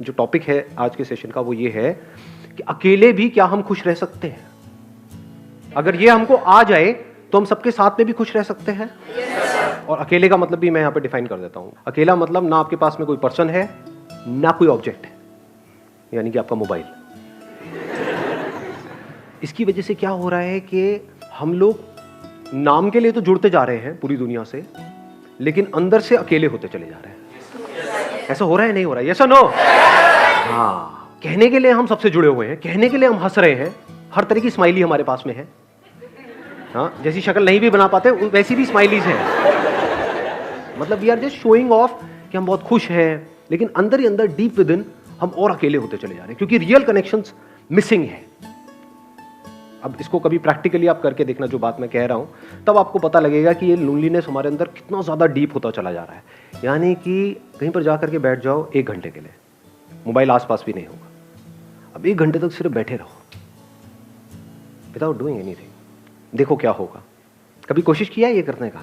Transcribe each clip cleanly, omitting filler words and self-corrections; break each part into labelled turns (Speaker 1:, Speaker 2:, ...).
Speaker 1: जो टॉपिक है आज के सेशन का वो ये है कि अकेले भी क्या हम खुश रह सकते हैं। अगर ये हमको आ जाए तो हम सबके साथ में भी खुश रह सकते हैं। और अकेले का मतलब भी मैं यहाँ पे डिफाइन कर देता हूँ। अकेला मतलब ना आपके पास में कोई पर्सन है ना कोई ऑब्जेक्ट है, यानी कि आपका मोबाइल। इसकी वजह से क्या हो रहा है कि हम लोग नाम के लिए तो जुड़ते जा रहे हैं पूरी दुनिया से, लेकिन अंदर से अकेले होते चले जा रहे हैं। ऐसा हो रहा है नहीं हो रहा है? यस और नो? हाँ, कहने के लिए हम सबसे जुड़े हुए हैं, कहने के लिए हम हंस रहे हैं, हर तरह की स्माइली हमारे पास में है। हाँ, जैसी शक्ल नहीं भी बना पाते वैसी भी स्माइलीज हैं। मतलब we are just showing off कि हम बहुत खुश हैं, लेकिन अंदर ही अंदर डीप विद इन हम और अकेले होते चले जा रहे हैं, क्योंकि रियल कनेक्शंस मिसिंग है। अब इसको कभी प्रैक्टिकली आप करके देखना जो बात मैं कह रहा हूं, तब आपको पता लगेगा कि ये लोनलीनेस हमारे अंदर कितना ज्यादा डीप होता चला जा रहा है। यानी कि कहीं पर जाकर के बैठ जाओ 1 घंटे के लिए, मोबाइल आसपास भी नहीं होगा। अब 1 घंटे तक सिर्फ बैठे रहो विदाउट डूइंग एनीथिंग, देखो क्या होगा। कभी कोशिश किया ये करने का?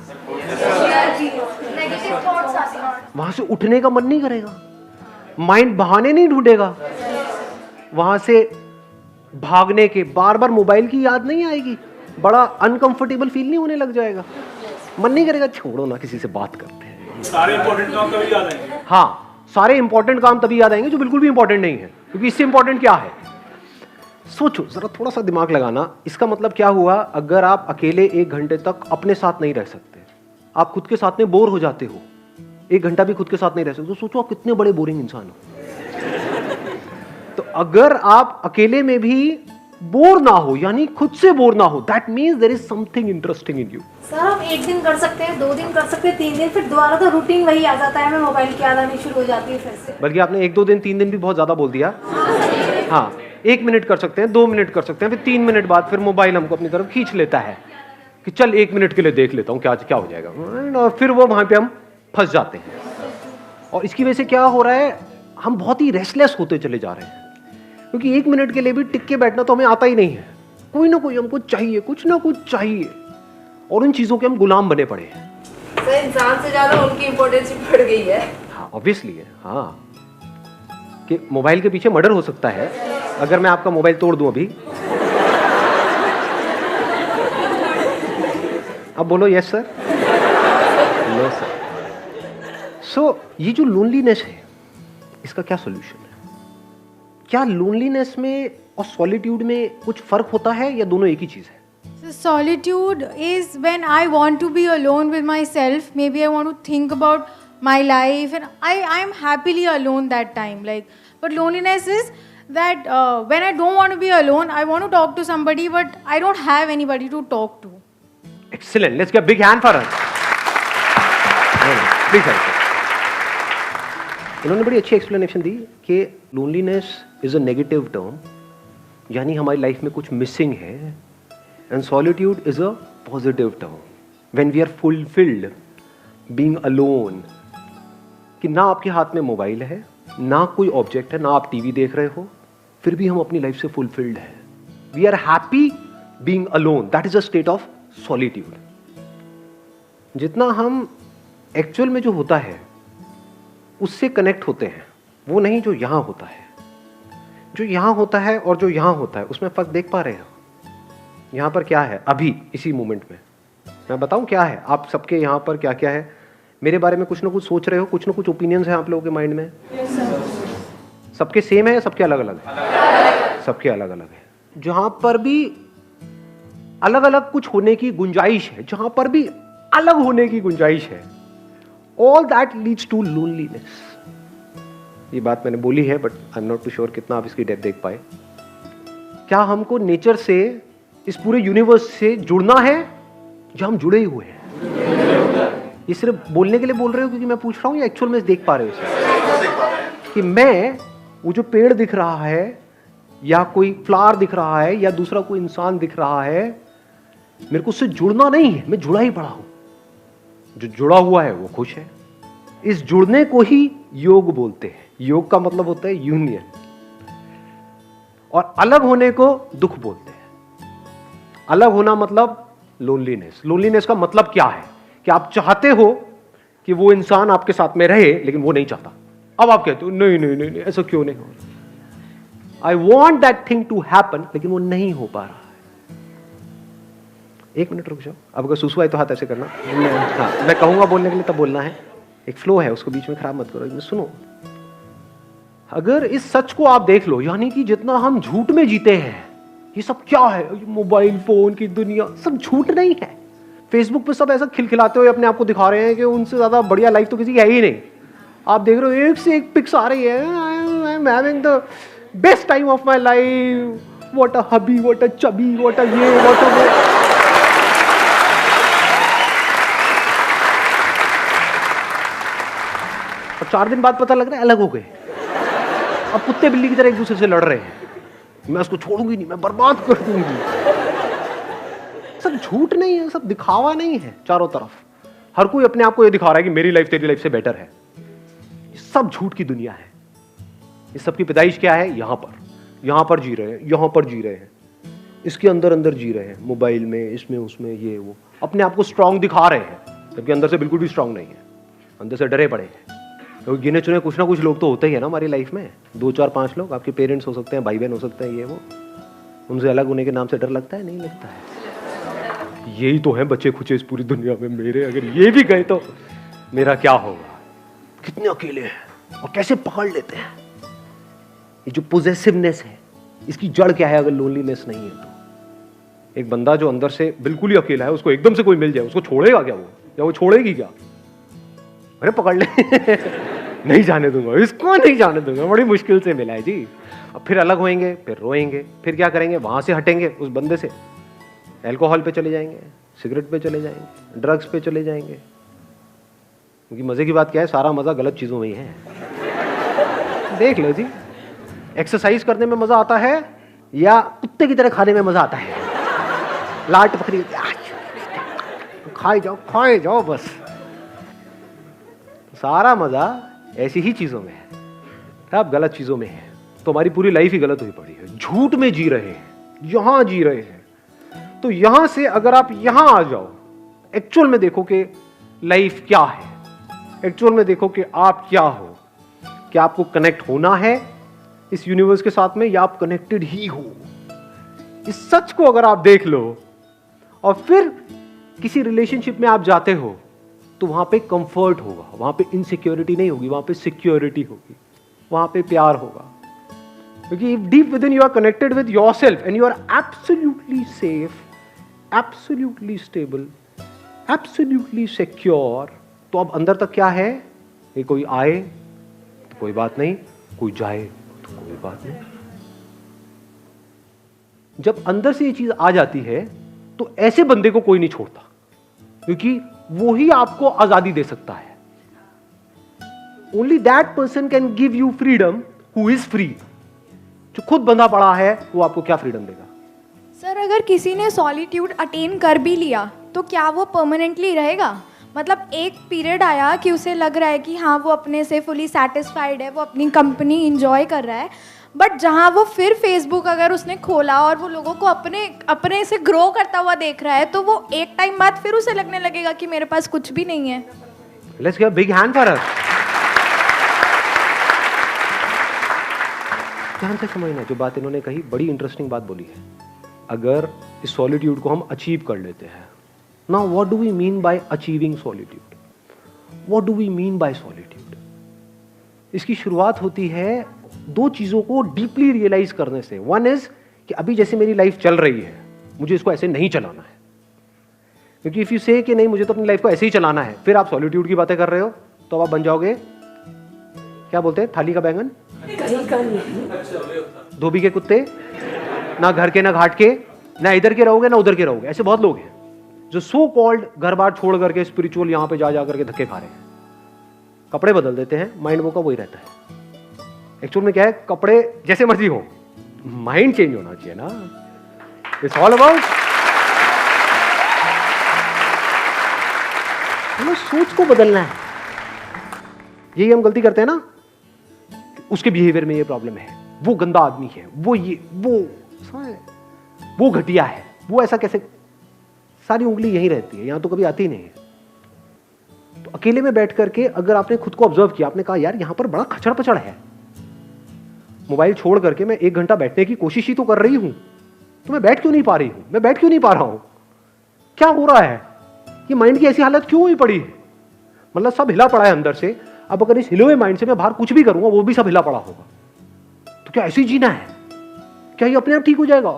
Speaker 1: वहां से उठने का मन नहीं करेगा, माइंड बहाने नहीं ढूंढेगा, वहां से भागने के बार बार मोबाइल की याद नहीं आएगी, बड़ा अनकंफर्टेबल फील नहीं होने लग जाएगा, मन नहीं करेगा छोड़ो ना किसी से बात करते हैं।
Speaker 2: सारे इंपॉर्टेंट काम तभी याद आएंगे।
Speaker 1: हाँ, सारे इंपॉर्टेंट काम तभी याद आएंगे जो बिल्कुल भी इंपॉर्टेंट नहीं है, क्योंकि इससे इंपॉर्टेंट क्या है? सोचो जरा, थोड़ा सा दिमाग लगाना। इसका मतलब क्या हुआ? अगर आप अकेले 1 घंटे तक अपने साथ नहीं रह सकते, आप खुद के साथ में बोर हो जाते हो, 1 घंटा भी खुद के साथ नहीं रह सकते, तो सोचो आप कितने बड़े बोरिंग इंसान हो। तो अगर आप अकेले में भी बोर ना हो, यानी खुद से बोर ना हो, that means there is something interesting in you.
Speaker 3: Sir हम 1 दिन कर सकते हैं, 2 दिन कर सकते हैं, 3 दिन, फिर दोबारा तो रूटीन वही आ जाता है, हमें मोबाइल की याद आनी शुरू हो जाती है फिर से।
Speaker 1: बल्कि आपने 1-2 दिन 3 दिन भी बहुत ज्यादा बोल दिया। हाँ, 1 मिनट कर सकते हैं, 2 मिनट कर सकते हैं, फिर 3 मिनट बाद फिर मोबाइल हमको अपनी तरफ खींच लेता है कि चल 1 मिनट के लिए देख लेता हूँ क्या हो जाएगा, और फिर वो वहां पे हम फंस जाते हैं। और इसकी वजह से क्या हो रहा है? हम बहुत ही रेस्टलेस होते चले जा रहे हैं, क्योंकि 1 मिनट के लिए भी टिक के बैठना तो हमें आता ही नहीं है। कोई ना कोई हमको चाहिए, कुछ ना कुछ चाहिए, और उन चीजों के हम गुलाम बने पड़े हैं।
Speaker 4: सर इंसान से ज्यादा उनकी इंपॉर्टेंस बढ़ गई है।
Speaker 1: हाँ, ऑब्वियसली है। हाँ, कि मोबाइल के पीछे मर्डर हो सकता है अगर मैं आपका मोबाइल तोड़ दूं अभी। अब बोलो यस सर, नो सर। सो ये जो लोनलीनेस है, इसका क्या सॉल्यूशन है? क्या लोनलीनेस में और सॉलिट्यूड में कुछ फर्क होता है या दोनों एक ही चीज है?
Speaker 5: So solitude is when I want to be alone with myself. Maybe I want to think about my life, and I am happily alone that time. But loneliness is that when I don't want to be alone, I want to talk to somebody, but I don't have anybody to talk to.
Speaker 1: Excellent. Let's get a big hand for her. Big hand. इन्होंने बड़ी अच्छी explanation दी कि loneliness is a negative term, यानी हमारी life में कुछ missing है, and solitude is a positive term when we are fulfilled being alone. कि ना आपके हाथ में मोबाइल है, ना कोई ऑब्जेक्ट है, ना आप टीवी देख रहे हो, फिर भी हम अपनी लाइफ से फुलफिल्ड है। We are happy being alone, that is a state of solitude. जितना हम एक्चुअल में जो होता है उससे कनेक्ट होते हैं, वो नहीं जो यहां होता है। जो यहां होता है और जो यहां होता है उसमें फर्क देख पा रहे हो? यहां पर क्या है अभी इसी मोमेंट में? मैं बताऊं क्या है? आप सबके यहां पर क्या क्या है? मेरे बारे में कुछ ना कुछ सोच रहे हो, कुछ ना कुछ ओपिनियंस है आप लोगों के माइंड में। सबके सेम है या सबके अलग अलग है? सबके अलग अलग है। जहां पर भी अलग अलग कुछ होने की गुंजाइश है, जहां पर भी अलग होने की गुंजाइश है, all that leads to loneliness. ये बात मैंने बोली है, but I am not too sure कितना आप इसकी डेप्थ देख पाए। क्या हमको नेचर से, इस पूरे यूनिवर्स से जुड़ना है, जो हम जुड़े ही हुए हैं? ये सिर्फ बोलने के लिए बोल रहे हो क्योंकि मैं पूछ रहा हूं, या एक्चुअल में देख पा रहे हो इसे? कि मैं वो जो पेड़ दिख रहा है, या कोई फ्लावर दिख रहा है, या दूसरा कोई इंसान दिख रहा है, मेरे को उससे जुड़ना नहीं है, मैं जुड़ा ही पड़ा हूं। जो जुड़ा हुआ है वो खुश है। इस जुड़ने को ही योग बोलते हैं। योग का मतलब होता है यूनियन, और अलग होने को दुख बोलते हैं। अलग होना मतलब लोनलीनेस। लोनलीनेस का मतलब क्या है? कि आप चाहते हो कि वो इंसान आपके साथ में रहे, लेकिन वो नहीं चाहता। अब आप कहते हो नहीं नहीं नहीं, नहीं ऐसा क्यों नहीं हो रहा, I want that thing to happen, लेकिन वो नहीं हो पा रहा है। एक मिनट रुक जाओ, अब अगर सुसु आए तो हाथ ऐसे करना। हाँ, मैं कहूंगा बोलने के लिए तब बोलना है, एक फ्लो है उसको बीच में खराब मत करो। इसमें सुनो, अगर इस सच को आप देख लो, यानी कि जितना हम झूठ में जीते हैं, ये सब क्या है, मोबाइल फोन की दुनिया, सब झूठ नहीं है। फेसबुक पे सब ऐसा खिलखिलाते हुए अपने आप को दिखा रहे हैं कि उनसे ज्यादा बढ़िया लाइफ तो किसी की है ही नहीं। आप देख रहे हो एक से एक पिक्स आ रही है, I am having the best time of my life, what a hubby, what a chubby, what a ये, व्हाट अ वो। और 4 दिन बाद पता लग रहा है अलग हो गए, अब कुत्ते बिल्ली की तरह एक दूसरे से लड़ रहे हैं, मैं उसको छोड़ूंगी नहीं, मैं बर्बाद कर दूंगी। सब झूठ नहीं है, सब दिखावा नहीं है। चारों तरफ हर कोई अपने आप को ये दिखा रहा है कि मेरी लाइफ तेरी लाइफ से बेटर है। ये सब झूठ की दुनिया है। इस सब की पैदाइश क्या है, यहां पर जी रहे हैं, यहां पर जी रहे हैं, इसके अंदर अंदर जी रहे हैं, मोबाइल में, इसमें उसमें, ये वो, अपने आप को स्ट्रांग दिखा रहे हैं, जबकि अंदर से बिल्कुल भी स्ट्रांग नहीं है, अंदर से डरे पड़े हैं। तो गिने चुने कुछ ना कुछ लोग तो होते ही है ना हमारी लाइफ में, 2 4 5 लोग, आपके पेरेंट्स हो सकते हैं, भाई बहन हो सकते हैं, ये वो, उनसे अलग होने के नाम से डर लगता है, नहीं लगता है। यही तो है बच्चे खुचे इस पूरी दुनिया में मेरे, अगर ये भी गए तो मेरा क्या होगा। कितने अकेले हैं और कैसे पकड़ लेते हैं। ये जो पोजेसिवनेस है, इसकी जड़ क्या है अगर लोनलीनेस नहीं है तो। एक बंदा जो अंदर से बिल्कुल ही अकेला है, उसको एकदम से कोई मिल जाए, उसको छोड़ेगा क्या वो, या वो छोड़ेगी क्या? अरे पकड़ ले नहीं जाने दूंगा इसको, नहीं जाने दूंगा, बड़ी मुश्किल से मिला है जी। अब फिर अलग होएंगे, फिर रोएंगे, फिर क्या करेंगे, वहां से हटेंगे उस बंदे से, अल्कोहल पे चले जाएंगे, सिगरेट पे चले जाएंगे, ड्रग्स पे चले जाएंगे। क्योंकि मजे की बात क्या है, सारा मजा गलत चीजों में ही है। देख लो जी, एक्सरसाइज करने में मजा आता है या कुत्ते की तरह खाने में मजा आता है? लाट पकड़ी खाए जाओ बस। सारा मजा ऐसी ही चीजों में है, अब गलत चीजों में है। तो हमारी पूरी लाइफ ही गलत हुई पड़ी है, झूठ में जी रहे हैं, यहां जी रहे हैं। तो यहां से अगर आप यहां आ जाओ, एक्चुअल में देखो कि लाइफ क्या है, एक्चुअल में देखो कि आप क्या हो, क्या आपको कनेक्ट होना है इस यूनिवर्स के साथ में, या आप कनेक्टेड ही हो। इस सच को अगर आप देख लो और फिर किसी रिलेशनशिप में आप जाते हो, तो वहां पे कंफर्ट होगा, वहां पे इनसिक्योरिटी नहीं होगी, वहां पे सिक्योरिटी होगी, वहां पे प्यार होगा। क्योंकि if deep within you are connected with yourself and you are absolutely safe, absolutely stable, absolutely secure, तो अब अंदर तक क्या है, ये कोई आए तो कोई बात नहीं, कोई जाए तो कोई बात नहीं। जब अंदर से ये चीज आ जाती है तो ऐसे बंदे को कोई नहीं छोड़ता, क्योंकि वो ही आपको आजादी दे सकता है। Only that person can give you freedom who is free. जो खुद बंधा पड़ा है वो आपको क्या फ्रीडम देगा?
Speaker 6: सर, अगर किसी ने सॉलिट्यूड अटेन कर भी लिया तो क्या वो परमानेंटली रहेगा? मतलब एक पीरियड आया कि उसे लग रहा है कि हाँ वो अपने से फुली सेटिस्फाइड है, वो अपनी कंपनी इंजॉय कर रहा है, बट जहाँ वो फिर फेसबुक अगर उसने खोला और वो लोगों को अपने से ग्रो करता हुआ देख रहा है, तो वो एक टाइम बाद फिर उसे लगने लगेगा कि मेरे पास कुछ भी नहीं है।
Speaker 1: Let's give a big hand for her. ध्यान से समझना, जो बात इन्होंने कही बड़ी इंटरेस्टिंग बात बोली है। अगर इस सॉलिट्यूड को हम अचीव कर लेते हैं, now what do we mean by achieving solitude? What do we mean by solitude? इसकी शुरुआत होती है 2 चीजों को डीपली रियलाइज करने से। वन इज कि अभी जैसे मेरी लाइफ चल रही है, मुझे इसको ऐसे नहीं चलाना है। क्योंकि इफ यू से कि नहीं मुझे तो अपनी लाइफ को ऐसे ही चलाना है, फिर आप सॉलिट्यूड की बातें कर रहे हो, तो आप बन जाओगे, क्या बोलते हैं, थाली का बैंगन, धोबी के कुत्ते, ना घर के ना घाट के, ना इधर के रहोगे ना उधर के रहोगे। ऐसे बहुत लोग हैं जो सो कॉल्ड घर बार छोड़ करके स्पिरिचुअल यहां पे जा करके धक्के खा रहे हैं। कपड़े बदल देते हैं, माइंड वो का वही रहता है। एक्चुअल में क्या है, कपड़े जैसे मर्जी हो, माइंड चेंज होना चाहिए ना। इट्स ऑल अबाउट सोच को बदलना है। यही हम गलती करते हैं ना, उसके बिहेवियर में ये प्रॉब्लम है, वो गंदा आदमी है, वो घटिया है, वो ऐसा कैसे, सारी उंगली यही रहती है, यहां तो कभी आती ही नहीं है। तो अकेले में बैठ करके अगर आपने खुद को ऑब्जर्व किया, आपने कहा यार यहां पर बड़ा खचड़ पचड़ है, मोबाइल छोड़ करके मैं 1 घंटा बैठने की कोशिश ही तो कर रही हूं, तो मैं बैठ क्यों नहीं पा रही हूं, मैं बैठ क्यों नहीं पा रहा हूं, क्या हो रहा है, ये माइंड की ऐसी हालत क्यों हुई पड़ी है? मतलब सब हिला पड़ा है अंदर से। अब अगर इस हिले हुए माइंड से मैं बाहर कुछ भी करूंगा वो भी सब हिला पड़ा होगा। तो क्या ऐसे ही जीना है? क्या ये अपने आप ठीक हो जाएगा?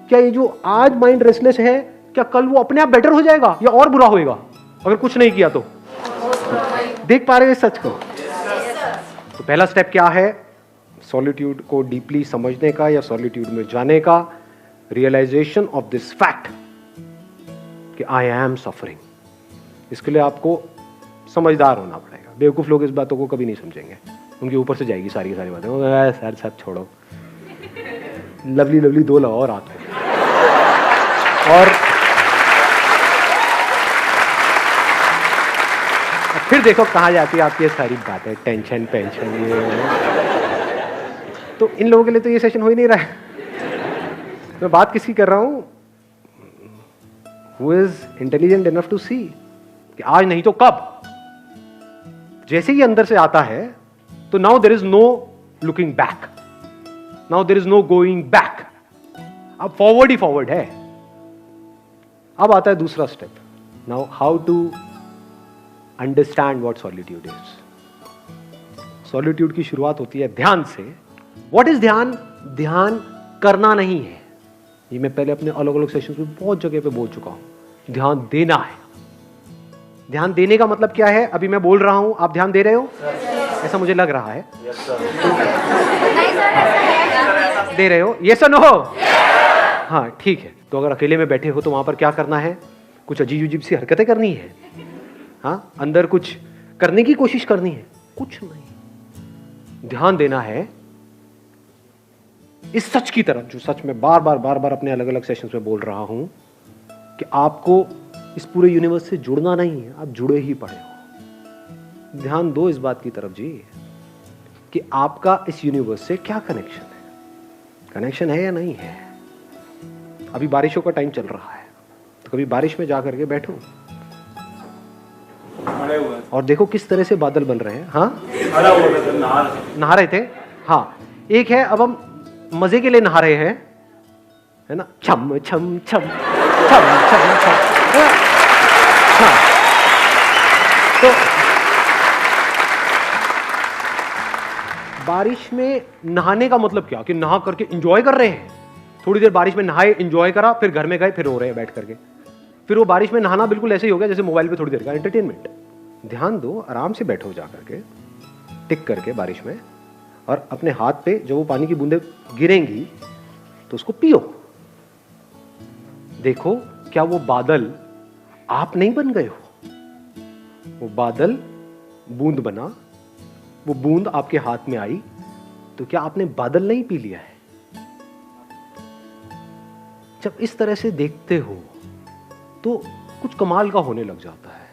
Speaker 1: क्या ये जो आज माइंड रेस्टलेस है, क्या कल वो अपने आप बेटर हो जाएगा या और बुरा होएगा अगर कुछ नहीं किया तो? देख पा रहे हो इस सच को? तो पहला स्टेप क्या है? सॉलिट्यूड को डीपली समझने का या सॉलिट्यूड में जाने का, रियलाइजेशन ऑफ दिस फैक्ट कि आई एम सफरिंग। इसके लिए आपको समझदार होना पड़ेगा। बेवकूफ लोग इस बातों को कभी नहीं समझेंगे, उनके ऊपर से जाएगी सारी की सारी बातें। सर सब छोड़ो, लवली लवली 2 लगाओ रात को, और फिर देखो कहाँ जाती है आपकी ये सारी बातें, टेंशन पेंशन ये। तो इन लोगों के लिए तो ये सेशन हो ही नहीं रहा है। मैं बात किसकी कर रहा हूं? Who is intelligent enough to see कि आज नहीं तो कब। जैसे ही अंदर से आता है तो now there is no looking back, now there is no going back, अब फॉरवर्ड ही फॉरवर्ड है। अब आता है दूसरा step, now how to understand what solitude is. Solitude की शुरुआत होती है ध्यान से। व्हाट इज ध्यान? ध्यान करना नहीं है, ये मैं पहले अपने अलग अलग सेशंस में बहुत जगह पे बोल चुका हूं। ध्यान देना है। ध्यान देने का मतलब क्या है? अभी मैं बोल रहा हूं, आप ध्यान दे रहे हो? ऐसा मुझे लग रहा है। दे रहे हो? यस और नो? हाँ ठीक है। तो अगर अकेले में बैठे हो तो वहां पर क्या करना है? कुछ अजीब अजीब सी हरकतें करनी है, हाँ, अंदर कुछ करने की कोशिश करनी है? कुछ नहीं। ध्यान देना है इस सच की तरफ, जो सच में बार बार अपने अलग अलग सेशंस में बोल रहा हूं कि आपको इस पूरे यूनिवर्स से जुड़ना नहीं है, आप जुड़े ही पड़े हो। ध्यान दो इस बात की तरफ जी कि आपका इस यूनिवर्स से क्या कनेक्शन है, कनेक्शन है या नहीं है। अभी बारिशों का टाइम चल रहा है, तो कभी बारिश में जाकर के बैठो और देखो किस तरह से बादल बन रहे हैं। हाँ, नहा रहे थे। हाँ, एक है अब हम मजे के लिए नहा रहे हैं, है ना, छम छम छम छम छम छम। हाँ, तो बारिश में नहाने का मतलब क्या कि नहा करके एंजॉय कर रहे हैं। थोड़ी देर बारिश में नहाए, एंजॉय करा, फिर घर में गए, फिर रो रहे हैं बैठ करके। फिर वो बारिश में नहाना बिल्कुल ऐसे ही हो गया जैसे मोबाइल पे थोड़ी देर का एंटरटेनमेंट। ध्यान दो, आराम से बैठो जा करके, टिक करके बारिश में, और अपने हाथ पे जब वो पानी की बूंदें गिरेंगी तो उसको पियो। देखो क्या वो बादल आप नहीं बन गए हो, वो बादल बूंद बना, वो बूंद आपके हाथ में आई, तो क्या आपने बादल नहीं पी लिया है? जब इस तरह से देखते हो तो कुछ कमाल का होने लग जाता है।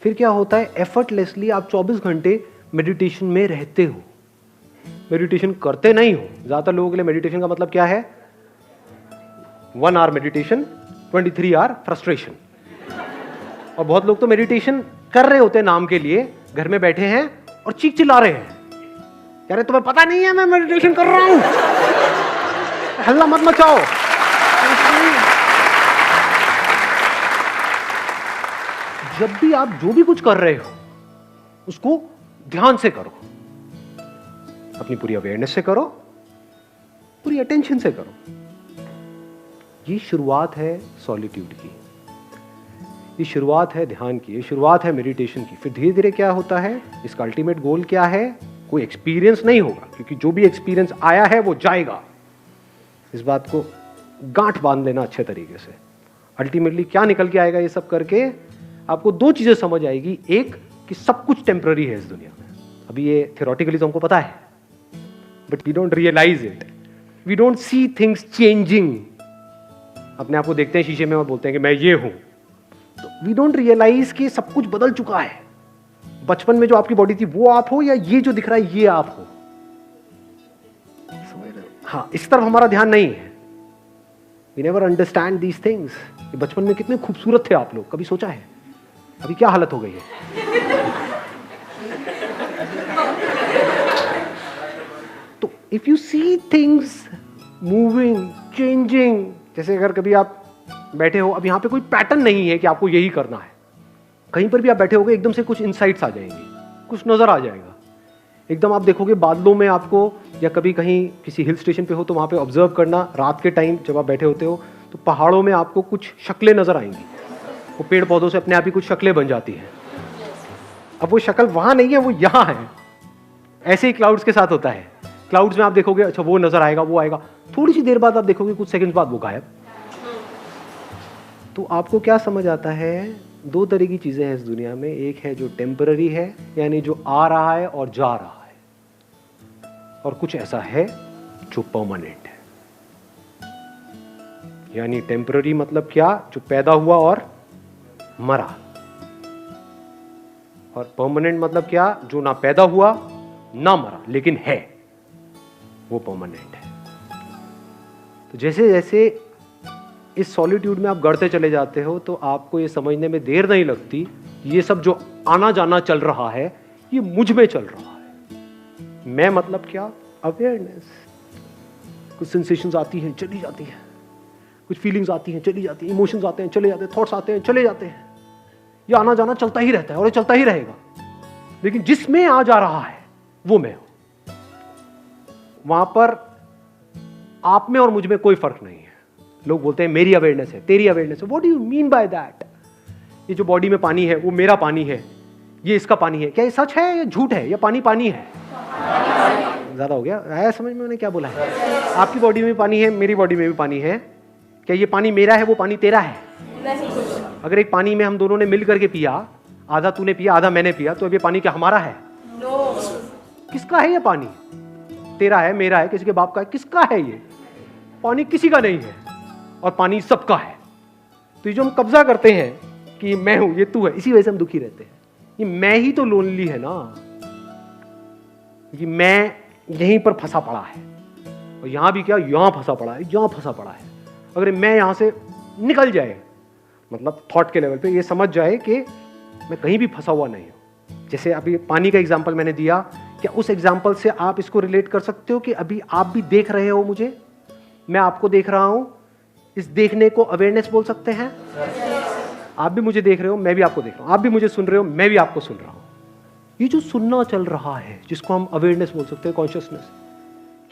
Speaker 1: फिर क्या होता है? एफर्टलेसली आप 24 घंटे मेडिटेशन में रहते हो। मेडिटेशन करते नहीं हो। ज्यादातर लोगों के लिए मेडिटेशन का मतलब क्या है? 1 आवर मेडिटेशन, 23 आवर फ्रस्ट्रेशन। और बहुत लोग तो मेडिटेशन कर रहे होते हैं नाम के लिए, घर में बैठे हैं और चीख चिल्ला रहे हैं, यार तुम्हें पता नहीं है मैं मेडिटेशन कर रहा हूं, हल्ला मत मचाओ। जब भी आप जो भी कुछ कर रहे हो उसको ध्यान से करो, अपनी पूरी अवेयरनेस से करो, पूरी अटेंशन से करो। ये शुरुआत है सॉलिट्यूड की, ये शुरुआत है ध्यान की, ये शुरुआत है मेडिटेशन की। फिर धीरे धीरे क्या होता है? इसका अल्टीमेट गोल क्या है? कोई एक्सपीरियंस नहीं होगा, क्योंकि जो भी एक्सपीरियंस आया है वो जाएगा। इस बात को गांठ बांध लेना अच्छे तरीके से। अल्टीमेटली क्या निकल के आएगा? ये सब करके आपको 2 चीजें समझ आएगी। एक कि सब कुछ टेम्पररी है इस दुनिया में। अभी ये थियोरेटिकली तो हमको पता है, but we don't realise it, we don't see things changing. अपने आप को देखते हैं शीशे में और बोलते हैं कि मैं ये हूं, तो वी डोंट रियलाइज कि सब कुछ बदल चुका है। बचपन में जो आपकी बॉडी थी वो आप हो, या ये जो दिख रहा है ये आप हो? समझ रहे हो? हाँ, इस तरफ हमारा ध्यान नहीं है। We never understand these things. बचपन में कितने खूबसूरत थे आप लोग, कभी सोचा है? अभी क्या हालत हो गई है? तो if you see things moving, changing, जैसे अगर कभी आप बैठे हो, अब यहाँ पे कोई पैटर्न नहीं है कि आपको यही करना है, कहीं पर भी आप बैठे होगे एकदम से कुछ इंसाइट्स आ जाएंगे, कुछ नजर आ जाएगा, एकदम आप देखोगे बादलों में आपको, या कभी कहीं किसी हिल स्टेशन पे हो तो वहाँ पे ऑब्जर्व करना, रात के टाइम जब आप बैठे होते हो तो पहाड़ों में आपको कुछ शक्लें नजर आएंगी, वो पेड़ पौधों से अपने आप ही कुछ शक्लें बन जाती हैं। अब वो शक्ल वहाँ नहीं है, वो यहाँ है। ऐसे ही क्लाउड्स के साथ होता है, क्लाउड्स में आप देखोगे अच्छा वो नजर आएगा, वो आएगा, थोड़ी सी देर बाद आप देखोगे कुछ सेकंड्स बाद वो गायब। तो आपको क्या समझ आता है? दो तरह की चीजें हैं इस दुनिया में, एक है जो टेम्पररी है, यानी जो आ रहा है और जा रहा है, और कुछ ऐसा है जो परमानेंट है। यानी टेम्पररी मतलब क्या? जो पैदा हुआ और मरा। और परमानेंट मतलब क्या? जो ना पैदा हुआ ना मरा लेकिन है, वो परमानेंट है। तो जैसे जैसे इस सॉलिट्यूड में आप गढ़ते चले जाते हो तो आपको ये समझने में देर नहीं लगती, ये सब जो आना जाना चल रहा है ये मुझ में चल रहा है। मैं मतलब क्या? अवेयरनेस। कुछ सेंसेशंस आती हैं चली जाती हैं, कुछ फीलिंग्स आती हैं चली जाती हैं, इमोशंस आते हैं चले जाते हैं, थॉट्स आते हैं चले जाते हैं, ये आना जाना चलता ही रहता है और ये चलता ही रहेगा। लेकिन जिसमें आ जा रहा है वो मैं हूं। वहां पर आप में और मुझ में कोई फर्क नहीं है। लोग बोलते हैं मेरी अवेयरनेस है, तेरी अवेयरनेस है। What do you mean by that? ये जो बॉडी में पानी है वो मेरा पानी है, ये इसका पानी है। क्या ये सच है या झूठ है? या पानी पानी है? ज्यादा हो गया, आया समझ में मैंने क्या बोला है? आपकी बॉडी में पानी है, मेरी बॉडी में भी पानी है। क्या ये पानी मेरा है, वो पानी तेरा है? अगर एक पानी में हम दोनों ने मिल करके पिया, आधा तूने पिया आधा मैंने पिया, तो अब ये पानी क्या हमारा है? किसका है ये पानी? तेरा है, मेरा है, किसी के बाप का है? किसका है ये पानी? किसी का नहीं है, और पानी सबका है। तो ये जो हम कब्जा करते हैं कि मैं हूं, ये तू है, इसी वजह से हम दुखी रहते हैं। ये मैं ही तो लोनली है ना, ये मैं यहीं पर फंसा पड़ा है। और यहां भी क्या? यहां फंसा पड़ा है, यहां फंसा पड़ा है। अगर मैं यहां से निकल जाए, मतलब थॉट के लेवल पे ये समझ जाए कि मैं कहीं भी फंसा हुआ नहीं हूं। जैसे अभी पानी का एग्जाम्पल मैंने दिया, क्या उस एग्जाम्पल से आप इसको रिलेट कर सकते हो कि अभी आप भी देख रहे हो मुझे, मैं आपको देख रहा हूं? इस देखने को अवेयरनेस बोल सकते हैं। आप भी मुझे देख रहे हो, मैं भी आपको देख रहा हूं। आप भी मुझे सुन रहे हो, मैं भी आपको सुन रहा हूं। ये जो सुनना चल रहा है, जिसको हम अवेयरनेस बोल सकते हैं, कॉन्शियसनेस,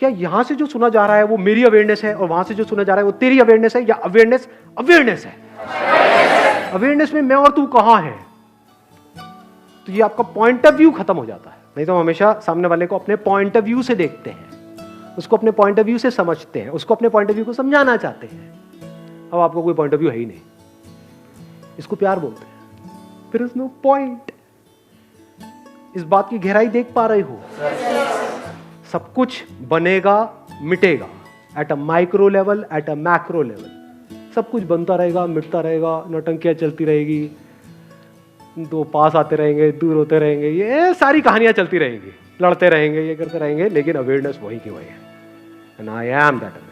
Speaker 1: क्या यहां से जो सुना जा रहा है वो मेरी अवेयरनेस है और वहां से जो सुना जा रहा है वो तेरी अवेयरनेस है, या अवेयरनेस अवेयरनेस है? अवेयरनेस में मैं और तू कहां है? तो ये आपका पॉइंट ऑफ व्यू खत्म हो जाता है। नहीं तो हम हमेशा सामने वाले को अपने पॉइंट ऑफ व्यू से देखते हैं, उसको अपने पॉइंट ऑफ व्यू से समझते हैं, उसको अपने पॉइंट ऑफ व्यू को समझाना चाहते हैं। अब आपको कोई पॉइंट ऑफ व्यू है ही नहीं, इसको प्यार बोलते हैं। फिर उसमें पॉइंट, इस बात की गहराई देख पा रहे हो? सब कुछ बनेगा मिटेगा, at a micro level, at a macro level. सब कुछ बनता रहेगा, मिटता रहेगा, नौटंकियां चलती रहेगी, दो पास आते रहेंगे, दूर होते रहेंगे, ये सारी कहानियां चलती रहेंगी, लड़ते रहेंगे, ये करते रहेंगे, लेकिन अवेयरनेस वही की वही है। And I am that.